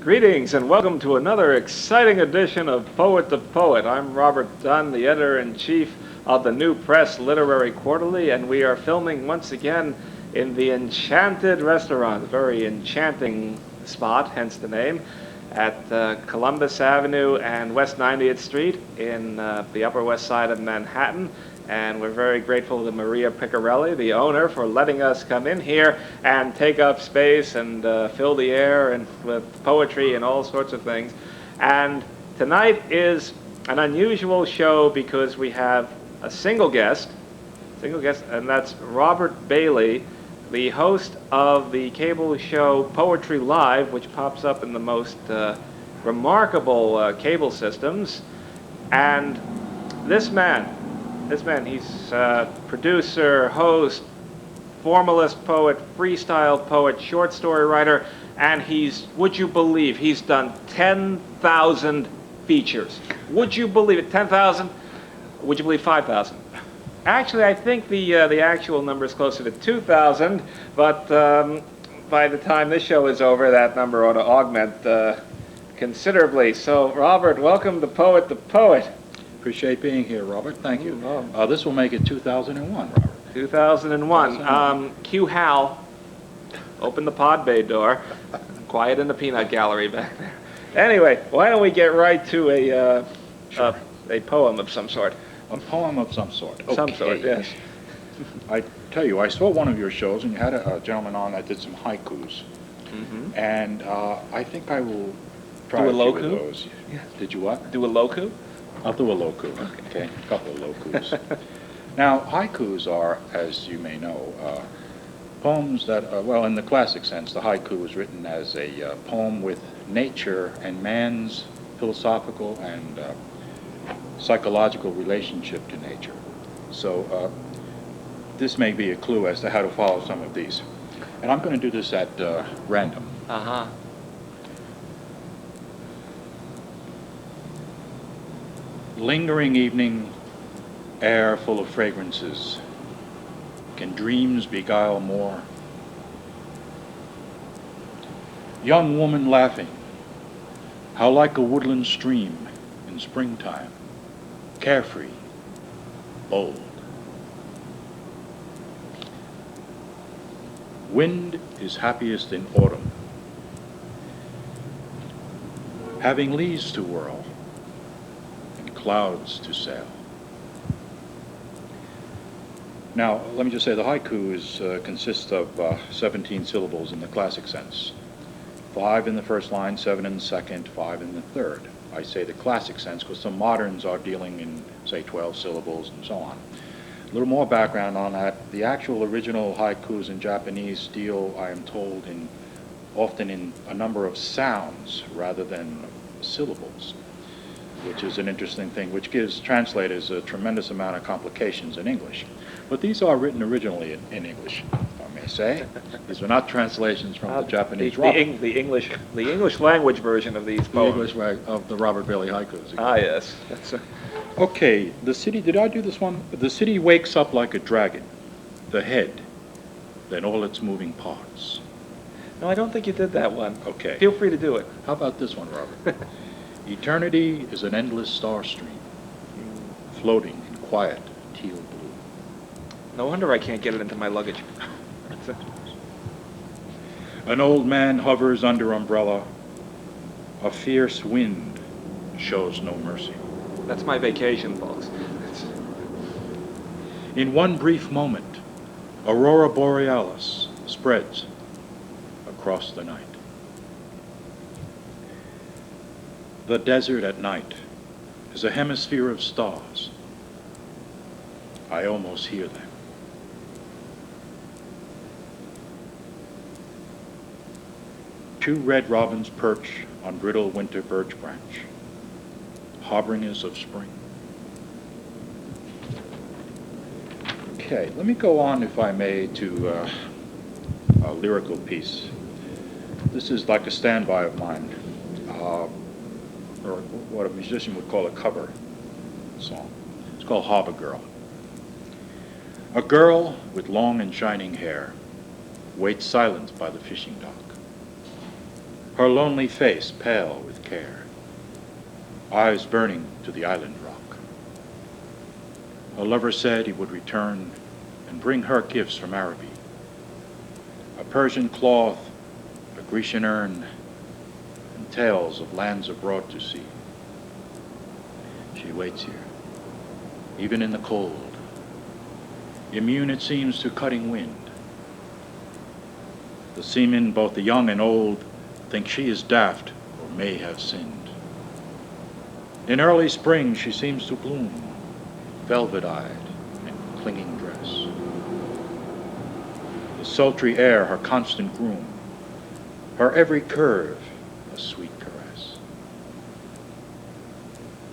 Greetings and welcome to another exciting edition of Poet to Poet. I'm Robert Dunn, the editor-in-chief of the New Press Literary Quarterly, and we are filming once again in the Enchanted Restaurant, a very enchanting spot, hence the name, at Columbus Avenue and West 90th Street in the Upper West Side of Manhattan. And we're very grateful to Maria Piccarelli, the owner, for letting us come in here and take up space and fill the air and with poetry and all sorts of things. And tonight is an unusual show because we have a single guest, and that's Robert Bailey, the host of the cable show Poetry Live, which pops up in the most remarkable cable systems. And this man, he's producer, host, formalist poet, freestyle poet, short story writer, and would you believe, he's done 10,000 features. Would you believe it? 10,000? Would you believe 5,000? Actually, I think the actual number is closer to 2,000, but by the time this show is over, that number ought to augment considerably. So, Robert, welcome to Poet to Poet. Appreciate being here, Robert. Thank you. This will make it 2001, Robert. 2001. Cue Hal. Open the pod bay door. Quiet in the peanut gallery back there. Anyway, why don't we get right to a poem of some sort? A poem of some sort. Okay. Some sort, yes. I tell you, I saw one of your shows, and you had a gentleman on that did some haikus. Mm-hmm. And I think I will try Do a a few loku? of those. Yeah. Did you what? Do a loku? I'll do a loku. Okay, a couple of lokus. Now, haikus are, as you may know, poems that, well, in the classic sense, the haiku was written as a poem with nature and man's philosophical and psychological relationship to nature. So this may be a clue as to how to follow some of these. And I'm going to do this at random. Uh-huh. Lingering evening, air full of fragrances. Can dreams beguile more? Young woman laughing, how like a woodland stream in springtime, carefree, bold. Wind is happiest in autumn, having leaves to whirl, clouds to sail. Now, let me just say the haiku consists of 17 syllables in the classic sense. 5 in the first line, 7 in the second, 5 in the third. I say the classic sense because some moderns are dealing in, say, 12 syllables and so on. A little more background on that. The actual original haikus in Japanese deal, I am told, often in a number of sounds rather than syllables, which is an interesting thing, which gives translators a tremendous amount of complications in English. But these are written originally in English, I may say. These are not translations from the Japanese. The English language version of these poems. The English of the Robert Bailey haikus. Ah, yes. Okay, the city, did I do this one? The city wakes up like a dragon, the head, then all its moving parts. No, I don't think you did that one. Okay. Feel free to do it. How about this one, Robert? Eternity is an endless star stream, floating in quiet teal blue. No wonder I can't get it into my luggage. An old man hovers under umbrella. A fierce wind shows no mercy. That's my vacation, folks. In one brief moment, aurora borealis spreads across the night. The desert at night is a hemisphere of stars. I almost hear them. Two red robins perch on brittle winter birch branch, harbingers of spring. Okay, let me go on, if I may, to a lyrical piece. This is like a standby of mine. Or what a musician would call a cover song. It's called Harbor Girl. A girl with long and shining hair waits silent by the fishing dock. her lonely face pale with care, eyes burning to the island rock. Her lover said he would return and bring her gifts from Araby, a Persian cloth, a Grecian urn, and tales of lands abroad to see. She waits here, even in the cold, immune it seems to cutting wind. The seamen, both the young and old, think she is daft or may have sinned. In early spring she seems to bloom, velvet-eyed and clinging dress. The sultry air her constant groom, her every curve a sweet caress.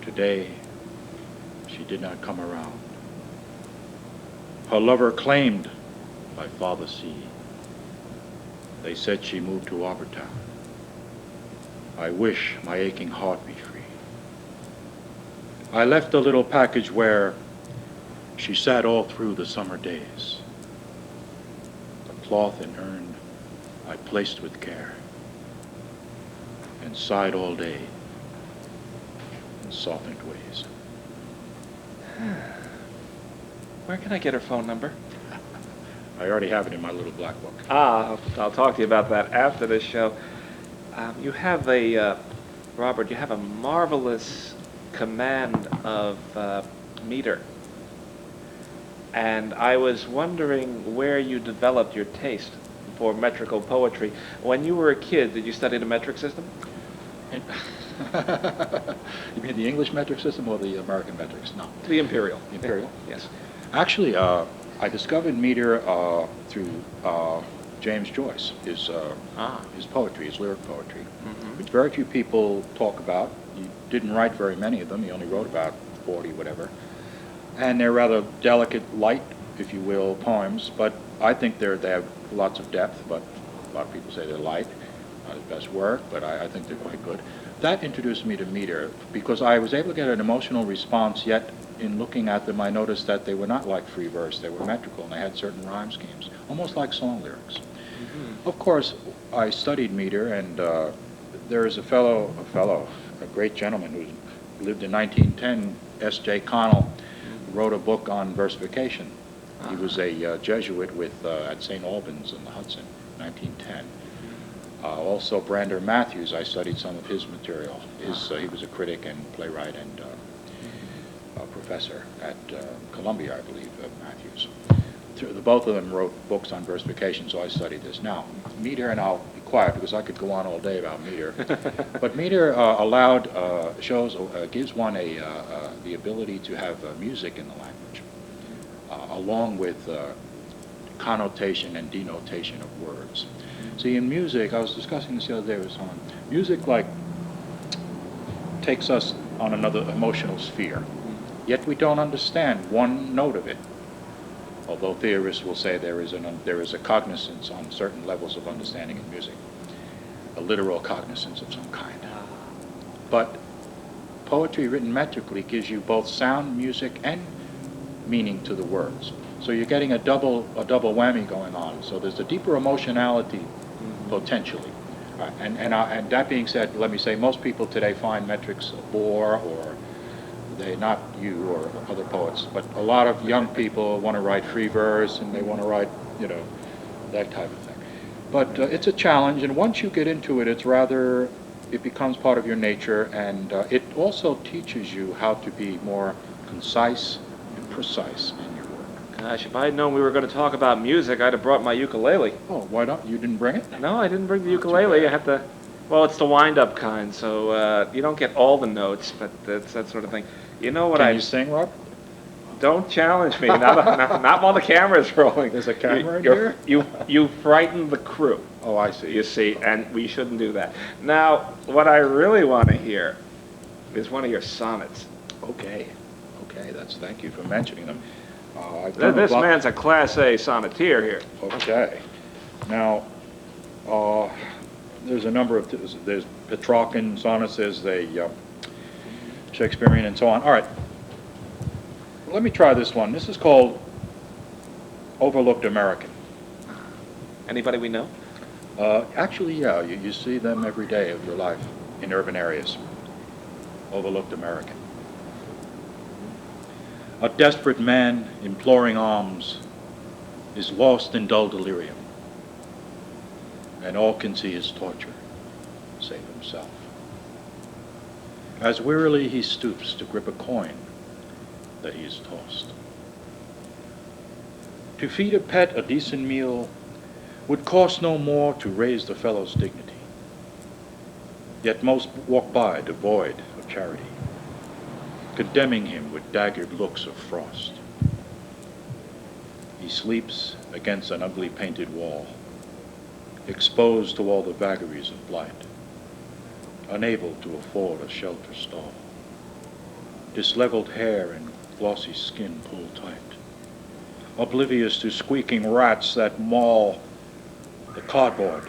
Today she did not come around. Her lover claimed by Father Sea. They said she moved to Auburtown. I wish my aching heart be free. I left a little package where she sat all through the summer days. The cloth and urn I placed with care and sighed all day in softened ways. Where can I get her phone number? I already have it in my little black book. I'll talk to you about that after the show. You have Robert, you have a marvelous command of meter. And I was wondering where you developed your taste for metrical poetry. When you were a kid, did you study the metric system? You mean the English metric system or the American metrics? No. The imperial. The imperial? Yes. Actually, I discovered meter through James Joyce, his poetry, his lyric poetry, which very few people talk about. He didn't write very many of them. He only wrote about 40, whatever. And they're rather delicate, light, if you will, poems. But I think they have lots of depth. But a lot of people say they're light, not his best work. But I think they're quite good. That introduced me to meter because I was able to get an emotional response. Yet in looking at them, I noticed that they were not like free verse. They were metrical, and they had certain rhyme schemes, almost like song lyrics. Of course, I studied meter, and there is a great gentleman who lived in 1910, S.J. Connell, who wrote a book on versification. He was a Jesuit at St. Albans in the Hudson, 1910. Also, Brander Matthews, I studied some of his material. He was a critic and playwright and professor at Columbia, I believe, Matthews. Both of them wrote books on versification, so I studied this. Now, meter, and I'll be quiet because I could go on all day about meter, but meter gives one the ability to have music in the language, along with connotation and denotation of words. See, in music, I was discussing this the other day with someone, music takes us on another emotional sphere, yet we don't understand one note of it. Although theorists will say there is a cognizance on certain levels of understanding in music, a literal cognizance of some kind. But poetry written metrically gives you both sound, music, and meaning to the words. So you're getting a double whammy going on. So there's a deeper emotionality potentially. And that being said, let me say most people today find metrics a bore, or not you or other poets, but a lot of young people want to write free verse and they want to write, that type of thing. But it's a challenge, and once you get into it, it becomes part of your nature, and it also teaches you how to be more concise and precise in your work. Gosh, if I had known we were going to talk about music, I'd have brought my ukulele. Oh, why not? You didn't bring it? No, I didn't bring the ukulele. I have to. Well, it's the wind-up kind, so you don't get all the notes, but it's that sort of thing. You know what? Can you sing, Rob? Don't challenge me. Not while the camera's rolling. There's a camera in here? You frighten the crew. Oh, I see. You see, and we shouldn't do that. Now, what I really want to hear is one of your sonnets. Okay. Thank you for mentioning them. This man's a Class A sonneteer here. Okay. Now, there's a number of there's Petrarchan sonnets, there's the Shakespearean, and so on. All right. Let me try this one. This is called Overlooked American. Anybody we know? Actually, yeah, you see them every day of your life in urban areas, overlooked American. A desperate man imploring alms is lost in dull delirium, and all can see is torture, save himself. As wearily he stoops to grip a coin that he is tossed. To feed a pet a decent meal would cost no more to raise the fellow's dignity. Yet most walk by devoid of charity, condemning him with daggered looks of frost. He sleeps against an ugly painted wall, exposed to all the vagaries of blight, unable to afford a shelter stall, disleveled hair and glossy skin pulled tight, oblivious to squeaking rats that maul the cardboard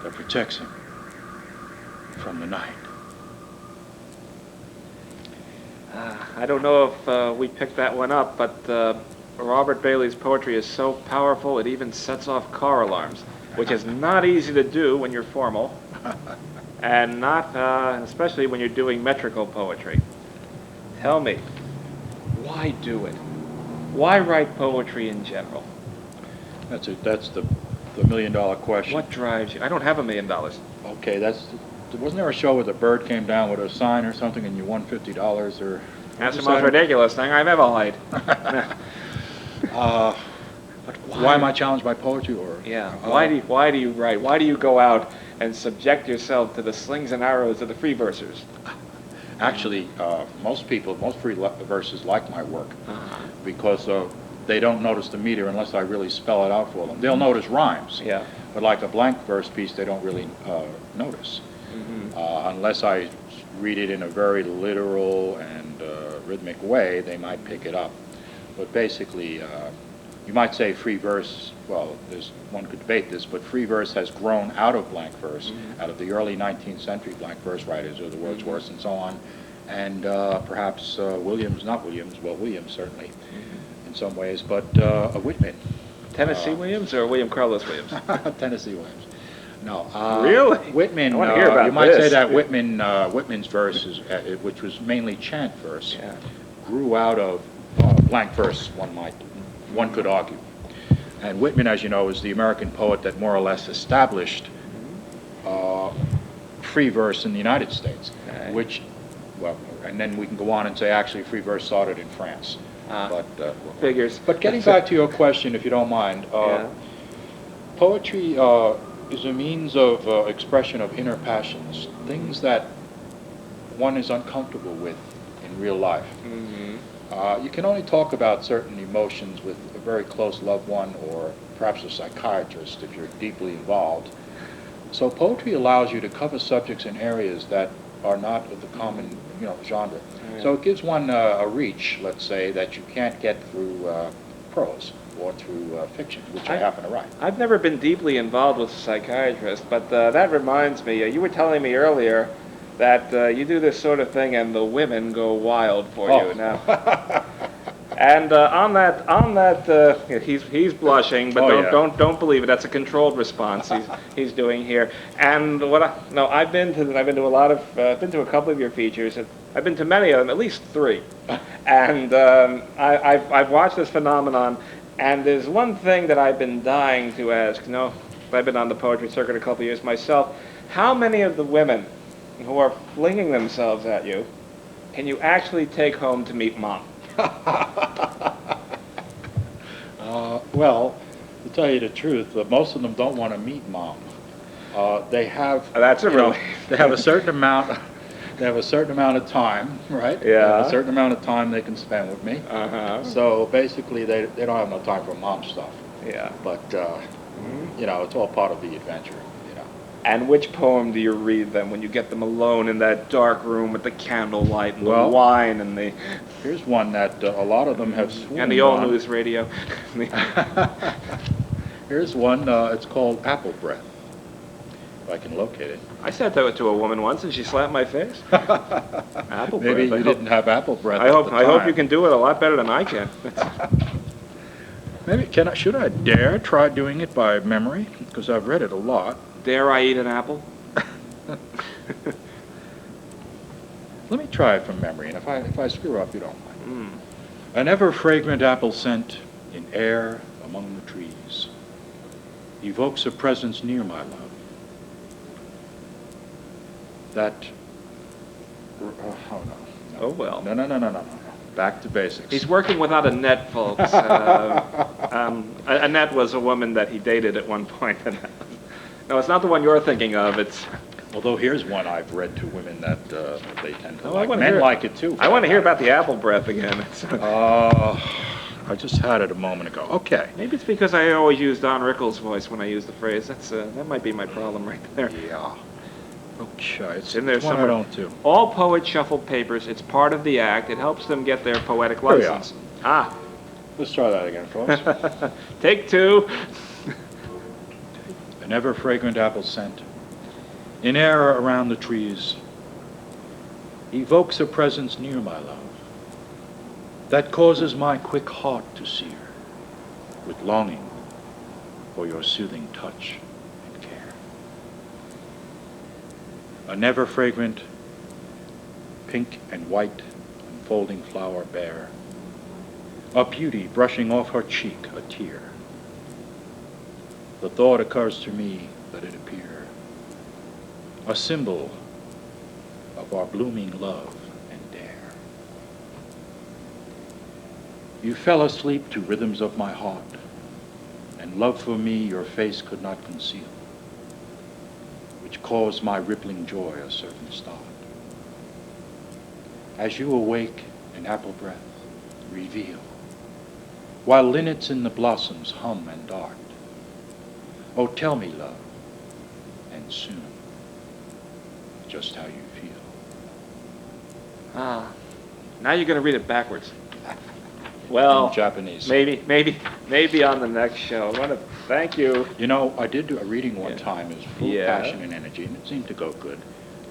that protects him from the night. I don't know if we picked that one up, but Robert Bailey's poetry is so powerful it even sets off car alarms, which is not easy to do when you're formal, and not especially when you're doing metrical poetry. Tell me, why do it? Why write poetry in general? That's the $1 million question. What drives you? I don't have $1 million. Okay, wasn't there a show where the bird came down with a sign or something and you won $50 or? That's the most ridiculous thing I've ever heard. But why am I challenged by poetry, or? Yeah. Why do you write? Why do you go out and subject yourself to the slings and arrows of the free versers? Actually, most free versers like my work because they don't notice the meter unless I really spell it out for them. They'll notice rhymes. Yeah. But like a blank verse piece, they don't really notice unless I read it in a very literal and rhythmic way. They might pick it up. But basically, you might say free verse. Well, one could debate this, but free verse has grown out of blank verse, out of the early 19th century blank verse writers, or the Wordsworths and so on, and perhaps Williams certainly, in some ways, but Whitman. Tennessee Williams or William Carlos Williams? Tennessee Williams. No. Really? Whitman. I want to hear about you might this. say that Whitman's verse, which was mainly chant verse, grew out of blank verse. One could argue. And Whitman, as you know, is the American poet that more or less established free verse in the United States, and then we can go on and say actually free verse started in France. Figures. But getting back to your question, if you don't mind, poetry is a means of expression of inner passions, things that one is uncomfortable with in real life. You can only talk about certain emotions with a very close loved one or perhaps a psychiatrist if you're deeply involved. So poetry allows you to cover subjects in areas that are not of the common genre. So it gives one a reach, let's say, that you can't get through prose or through fiction, which I happen to write. I've never been deeply involved with a psychiatrist, but that reminds me, you were telling me earlier that you do this sort of thing and the women go wild for you now. And on that, he's blushing, but don't believe it. That's a controlled response he's doing here. And I've been to a couple of your features. I've been to many of them, at least 3, and I've watched this phenomenon. And there's one thing that I've been dying to ask. I've been on the poetry circuit a couple of years myself. How many of the women who are flinging themselves at you can you actually take home to meet mom? Well, to tell you the truth, most of them don't want to meet mom. They have. That's a relief. They have a certain amount. They have a certain amount of time, right? Yeah. They have a certain amount of time they can spend with me. So basically, they don't have no time for mom stuff. Yeah. But it's all part of the adventure. And which poem do you read then when you get them alone in that dark room with the candlelight and the wine and the... Here's one that a lot of them have swooned and the all-news radio. Here's one, it's called Apple Breath, if I can locate it. I said that to a woman once and she slapped my face. Apple Maybe breath. you didn't have apple breath I hope you can do it a lot better than I can. Maybe, should I dare try doing it by memory? Because I've read it a lot. Dare I eat an apple? Let me try it from memory, and if I screw up, you don't mind. Mm. An ever-fragrant apple scent in air among the trees evokes a presence near my love. That, oh no. Oh, well. No. Back to basics. He's working without a net, folks. Annette was a woman that he dated at one point. No, it's not the one you're thinking of. It's. Although here's one I've read to women that they tend to Oh, I like. wanna Men hear- like it too. I want to hear about the apple breath again. I just had it a moment ago. Okay. Maybe it's because I always use Don Rickles' voice when I use the phrase. That might be my problem right there. Yeah. Okay. It's in there one I somewhere. don't do. All poets shuffle papers. It's part of the act. It helps them get their poetic Here we are. license. Ah, Let's try that again, folks. take two. An ever-fragrant apple scent in air around the trees evokes a presence near my love that causes my quick heart to sear with longing for your soothing touch and care. An ever-fragrant pink and white unfolding flower bare, a beauty brushing off her cheek a tear. The thought occurs to me that it appear a symbol of our blooming love and dare. You fell asleep to rhythms of my heart, and love for me your face could not conceal, which caused my rippling joy a certain start. As you awake in apple breath, reveal, while linnets in the blossoms hum and dart. Oh, tell me, love, and soon, just how you feel. Ah, now you're going to read it backwards. Well, In Japanese. maybe on the next show. I want to thank you. You know, I did do a reading one Yeah. time. It was full Yeah. of passion and energy, and it seemed to go good.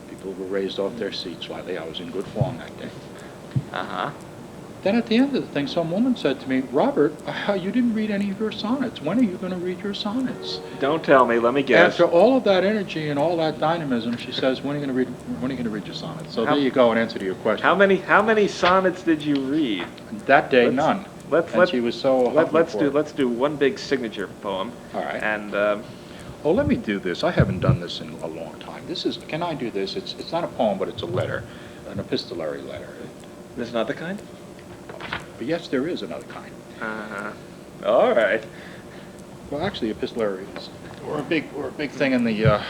People were raised off their seats slightly. I was in good form that day. Uh-huh. Then at the end of the thing, some woman said to me, Robert, you didn't read any of your sonnets. When are you going to read your sonnets? Don't tell me. Let me guess. After all of that energy and all that dynamism, she says, when are you going to read your sonnets? So How- there you go, an answer to your question. How many sonnets did you read? That day, Let's- none. let's- And she was so Let's do one big signature poem. All right. And Oh, let me do this. I haven't done this in a long time. Can I do this? It's not a poem, but it's a letter, an epistolary letter. this is not the kind. But yes, there is another kind. Uh-huh. All right. Well, actually, epistolary is or a big thing in the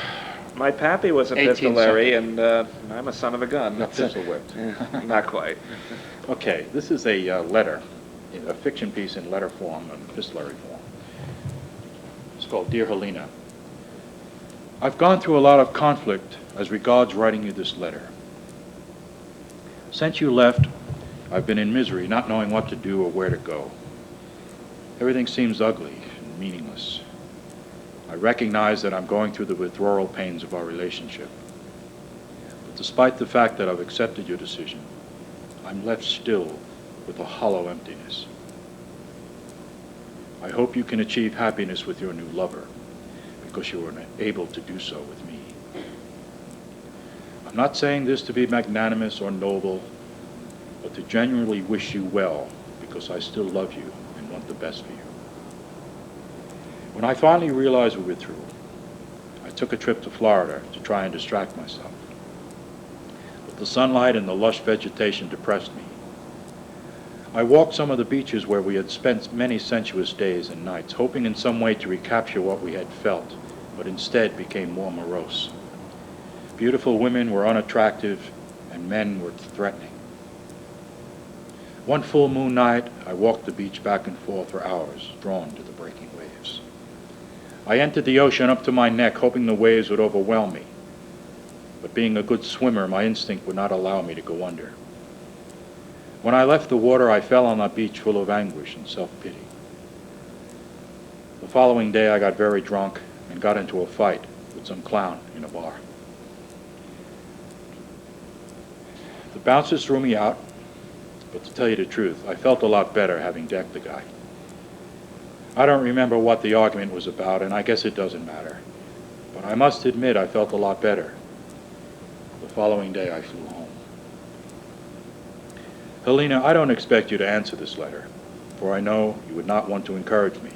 My pappy was 18th epistolary, century. and I'm a son of a gun. That's pistol whipped. Not quite. Okay, this is a letter, a fiction piece in letter form, an epistolary form. It's called Dear Helena. I've gone through a lot of conflict as regards writing you this letter. Since you left, I've been in misery, not knowing what to do or where to go. Everything seems ugly and meaningless. I recognize that I'm going through the withdrawal pains of our relationship. But despite the fact that I've accepted your decision, I'm left still with a hollow emptiness. I hope you can achieve happiness with your new lover, because you were able to do so with me. I'm not saying this to be magnanimous or noble, but to genuinely wish you well, because I still love you and want the best for you. When I finally realized we were through, I took a trip to Florida to try and distract myself. But the sunlight and the lush vegetation depressed me. I walked some of the beaches where we had spent many sensuous days and nights, hoping in some way to recapture what we had felt, but instead became more morose. Beautiful women were unattractive, and men were threatening. One full moon night, I walked the beach back and forth for hours, drawn to the breaking waves. I entered the ocean up to my neck, hoping the waves would overwhelm me. But being a good swimmer, my instinct would not allow me to go under. When I left the water, I fell on a beach full of anguish and self-pity. The following day, I got very drunk and got into a fight with some clown in a bar. The bouncers threw me out, but to tell you the truth, I felt a lot better having decked the guy. I don't remember what the argument was about, and I guess it doesn't matter. But I must admit I felt a lot better. The following day I flew home. Helena, I don't expect you to answer this letter, for I know you would not want to encourage me.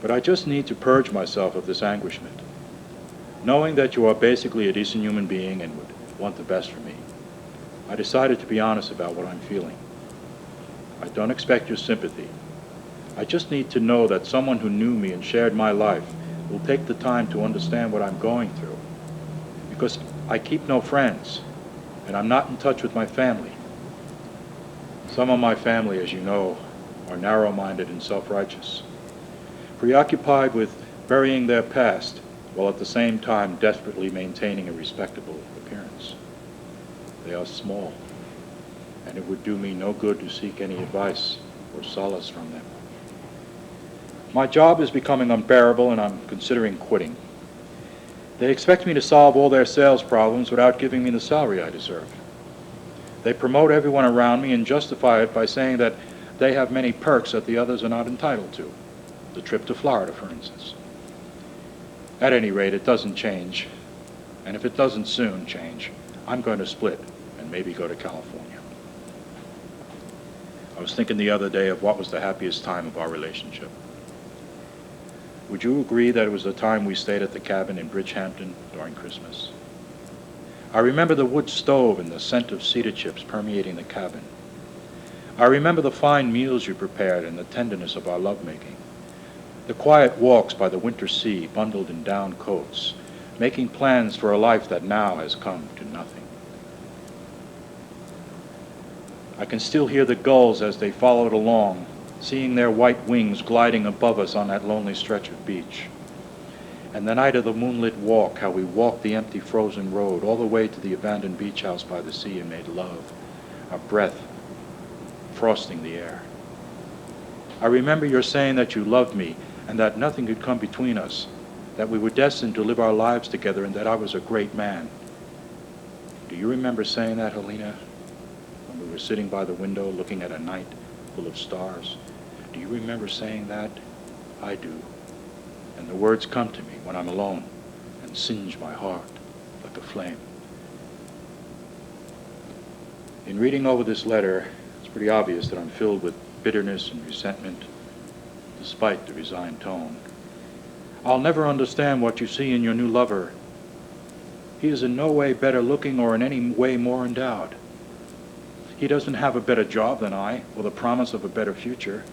But I just need to purge myself of this anguishment. Knowing that you are basically a decent human being and would want the best for me, I decided to be honest about what I'm feeling. I don't expect your sympathy. I just need to know that someone who knew me and shared my life will take the time to understand what I'm going through. Because I keep no friends, and I'm not in touch with my family. Some of my family, as you know, are narrow-minded and self-righteous, preoccupied with burying their past, while at the same time desperately maintaining a respectable appearance. They are small, and it would do me no good to seek any advice or solace from them. My job is becoming unbearable, and I'm considering quitting. They expect me to solve all their sales problems without giving me the salary I deserve. They promote everyone around me and justify it by saying that they have many perks that the others are not entitled to. The trip to Florida, for instance. At any rate, it doesn't change. And if it doesn't soon change, I'm going to split and maybe go to California. I was thinking the other day of what was the happiest time of our relationship. Would you agree that it was the time we stayed at the cabin in Bridgehampton during Christmas? I remember the wood stove and the scent of cedar chips permeating the cabin. I remember the fine meals you prepared and the tenderness of our lovemaking. The quiet walks by the winter sea, bundled in down coats, making plans for a life that now has come to nothing. I can still hear the gulls as they followed along, seeing their white wings gliding above us on that lonely stretch of beach. And the night of the moonlit walk, how we walked the empty frozen road all the way to the abandoned beach house by the sea and made love, our breath frosting the air. I remember your saying that you loved me and that nothing could come between us, that we were destined to live our lives together and that I was a great man. Do you remember saying that, Helena, when we were sitting by the window looking at a night full of stars? Do you remember saying that? I do. And the words come to me when I'm alone and singe my heart like a flame. In reading over this letter, it's pretty obvious that I'm filled with bitterness and resentment, despite the resigned tone. I'll never understand what you see in your new lover. He is in no way better looking or in any way more endowed. He doesn't have a better job than I, or the promise of a better future.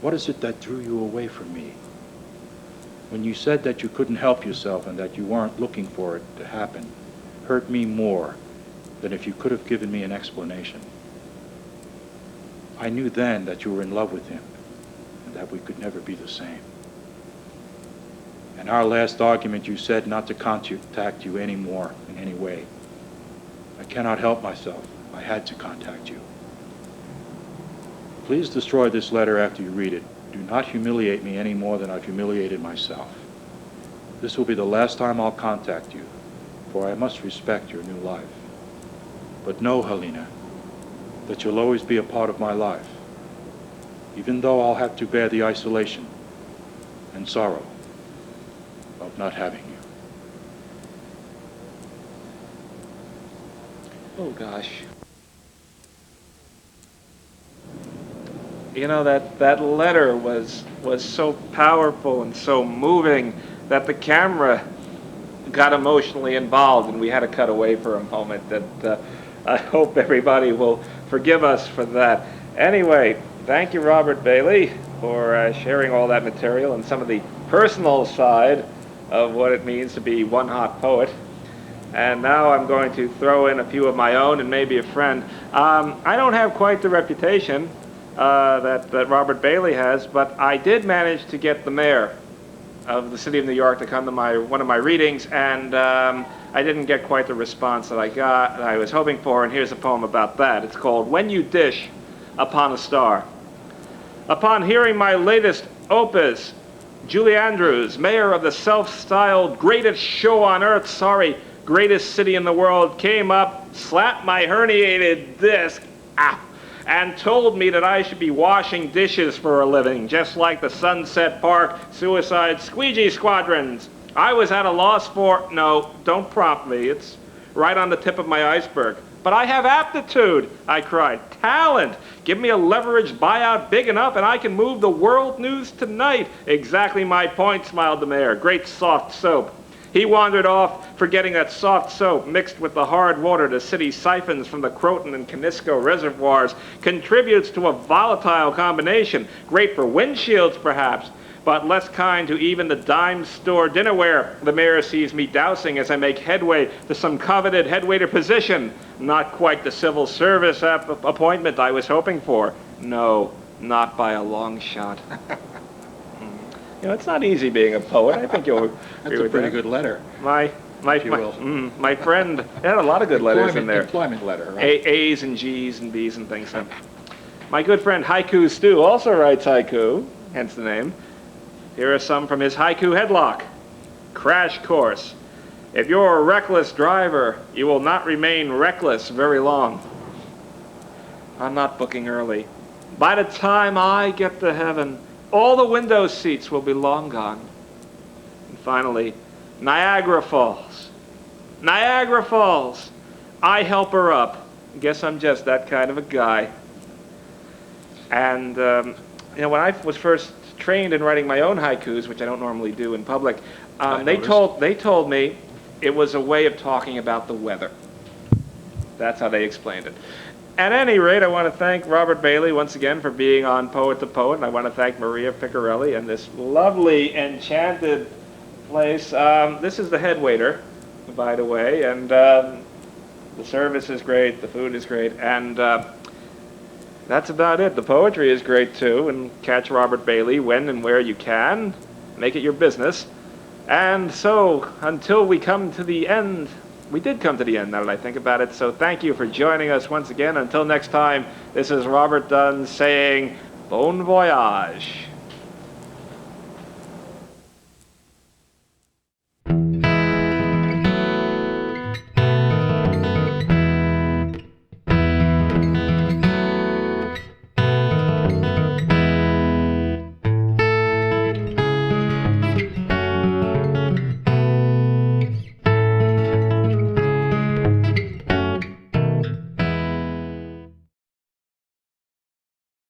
What is it that drew you away from me? When you said that you couldn't help yourself and that you weren't looking for it to happen, hurt me more than if you could have given me an explanation. I knew then that you were in love with him and that we could never be the same. In our last argument, you said not to contact you anymore in any way. I cannot help myself. I had to contact you. Please destroy this letter after you read it. Do not humiliate me any more than I've humiliated myself. This will be the last time I'll contact you, for I must respect your new life. But know, Helena, that you'll always be a part of my life, even though I'll have to bear the isolation and sorrow of not having you. Oh, gosh. You know, that letter was so powerful and so moving that the camera got emotionally involved, and we had to cut away for a moment. That I hope everybody will forgive us for that. Anyway, thank you, Robert Bailey, for sharing all that material and some of the personal side of what it means to be one hot poet. And now I'm going to throw in a few of my own and maybe a friend. I don't have quite the reputation that Robert Bailey has, but I did manage to get the mayor of the city of New York to come to one of my readings, and I didn't get quite the response that I was hoping for, and here's a poem about that. It's called When You Dish Upon a Star. Upon hearing my latest opus, Julie Andrews, mayor of the self-styled greatest show on earth, greatest city in the world, came up, slapped my herniated disc, and told me that I should be washing dishes for a living, just like the Sunset Park Suicide Squeegee Squadrons. I was at a loss for... No, don't prompt me. It's right on the tip of my iceberg. But I have aptitude, I cried. Talent. Give me a leveraged buyout big enough and I can move the world news tonight. Exactly my point, smiled the mayor. Great soft soap. He wandered off, forgetting that soft soap mixed with the hard water the city siphons from the Croton and Conisco reservoirs contributes to a volatile combination. Great for windshields, perhaps, but less kind to even the dime store dinnerware. The mayor sees me dousing as I make headway to some coveted headwaiter position. Not quite the civil service appointment I was hoping for. No, not by a long shot. You know, it's not easy being a poet. I think you'll agree That's a with pretty that. good letter. My friend had a lot of good letters in there. Employment letter, right? A's and G's and B's and things. My good friend Haiku Stu also writes haiku, hence the name. Here are some from his haiku headlock. Crash course. If you're a reckless driver, you will not remain reckless very long. I'm not booking early. By the time I get to heaven, all the window seats will be long gone. And finally, Niagara Falls. Niagara Falls. I help her up. Guess I'm just that kind of a guy. And, you know, when I was first trained in writing my own haikus, which I don't normally do in public, they told me it was a way of talking about the weather. That's how they explained it. At any rate, I want to thank Robert Bailey once again for being on Poet to Poet, and I want to thank Maria Piccarelli and this lovely, enchanted place. This is the head waiter, by the way, and the service is great, the food is great, and that's about it. The poetry is great, too, and catch Robert Bailey when and where you can. Make it your business. And so, until we come to the end... We did come to the end, now that I think about it, so thank you for joining us once again. Until next time, this is Robert Dunn saying, Bon voyage.